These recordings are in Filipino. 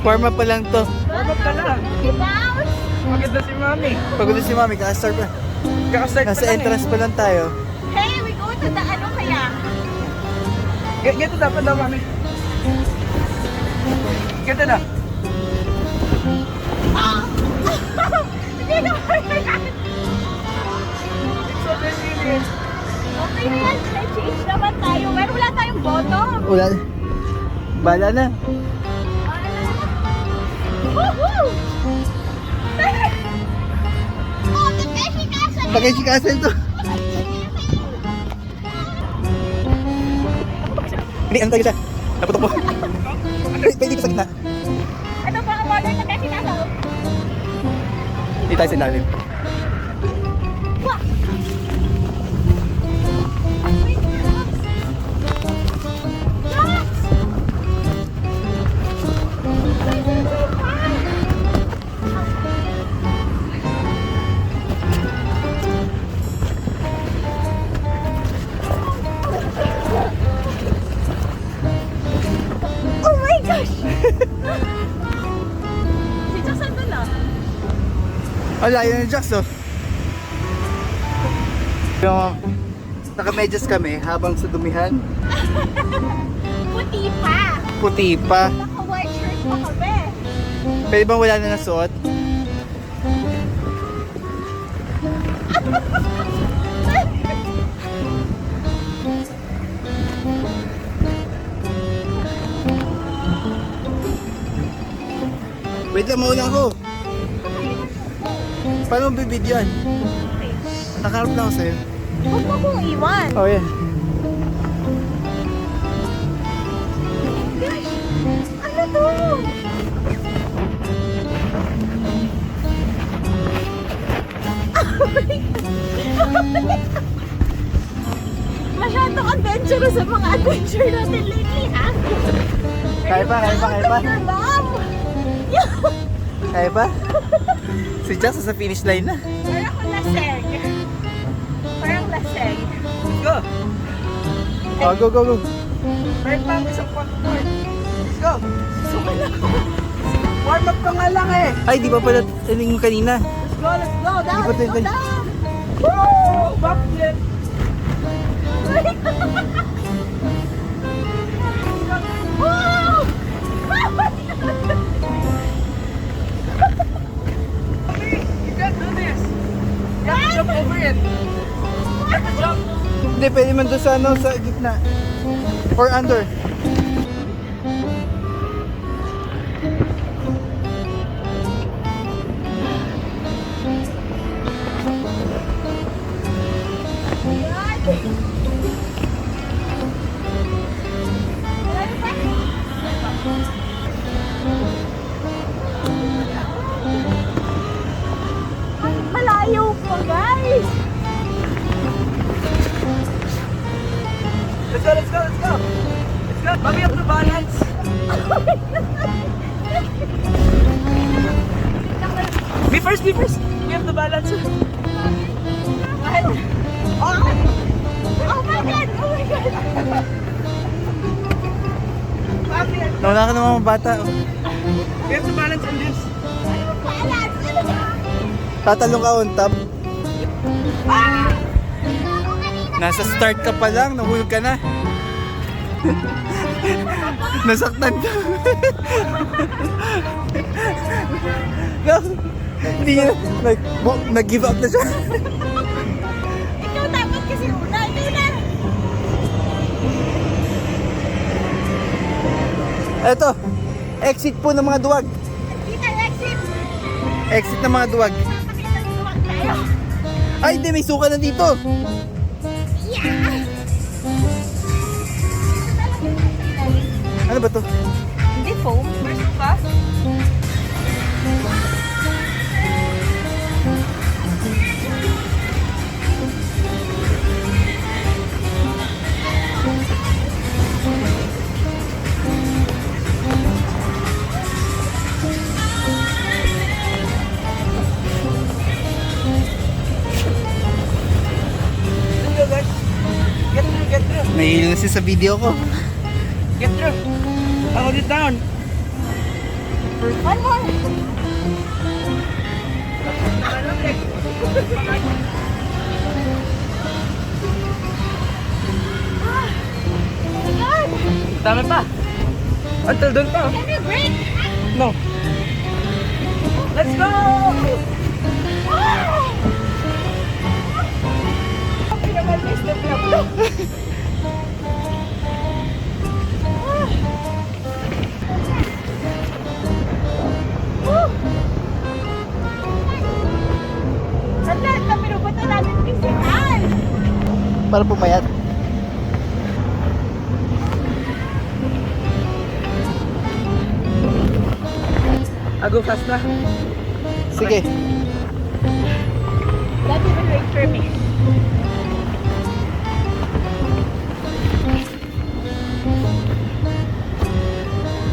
Warm up pa lang to. Warm up ka lang. Maganda si Mami. Pagod na si Mami, kakastart pa. Kakastart pa Nasa lang entrance pa lang tayo. Hey, we go to the ano kaya? Ganito dapat daw, Mami. Ganito na. Hindi na It's so serious. okay na yan. Change naman tayo. Pero wala tayong bottom. Wala. Bala na. Woohoo! Oh, the Beshi Castle! Takeshi Castle to. Hindi, ano tayo siya? Naputok mo. Pwede ko sa gitna. Ano ba ang modern na Beshi Castle? Hindi tayo sa ilalim. Wah! Oh my gosh! Si Jackson doon na. Wala, yun yung Jax oh. Yung nakamedyas kami habang sa dumihan. Puti pa. Puti pa. Naka-white shirt pa kami. Pwede bang wala na nasuot? Wait lang, mauna ako. Paano mo bibidyoan? Nakaharap na ako sa'yo. Huwag mo kong iwan. Oh, yeah. Gosh! Ano to? Masyadong adventurous sa mga adventure natin lately, ha? Kaya pa, kaya pa, kaya pa. Your mom! Kaya pa? Si Jax sa finish line na. Parang laseng. Parang laseng. Let's go. Oh, go, go, go. Right lang, isang part. Let's go. Warm up ka nga lang eh. Ay, di ba pala yung kanina? Let's go, let's go. Di Down, ba ito Go yung down! Woo! Backflip. Woo! Okay, you can do this. You have to jump over it. You have to jump. Hindi, pwede man doon sa, ano, sa gitna. Or under. Malayo pa, guys! Let's go, let's go, let's go. Let's go. Mami, you have to balance. Be first, be first. We have to balance. What? Oh! Oh my God! Oh my God! Mami, Nauna ka ng mga bata. Oh. we have to balance on this. Ano balance? Ano ba? Tatalong ka on top. Ah! Nasa start ka pa lang, nahulog ka na. Nasaktan ka. No, hindi niya, nag-give up na siya. Ikaw dapat kasi una. Ikaw na! Eto, exit po ng mga duwag. Kita exit! Exit ng mga duwag. Papakita ng duwag tayo. Ay, hindi, may suka na dito. Yeah! Ano ba to? Hindi foam. First ka? Let's go, guys. Get through, get through. Nahihilo na siya sa video ko. Get through. Hold it down. One more. Ah, my God. Dami pa. Until doon pa. Can you breathe? No. Let's go! Ah! Pinamalis na pinaplo. Ang lahat na pinupunta natin physical. Para pumayat. I'll go fast na. Sige. Daddy will wait for me.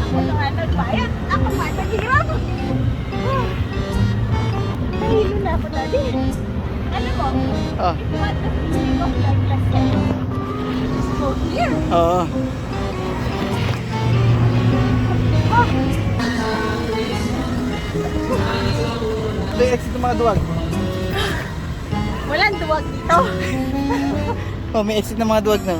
Ako na nga nagbayad. Ako pa naghirap. Nahilo na ako, Daddy. Alam mo, Ah, if you want the feeling of lifelessness, just go here. oo. Oh, Ito yung exit ng mga duwag. walang duwag dito. Oh, may exit ng mga duwag na.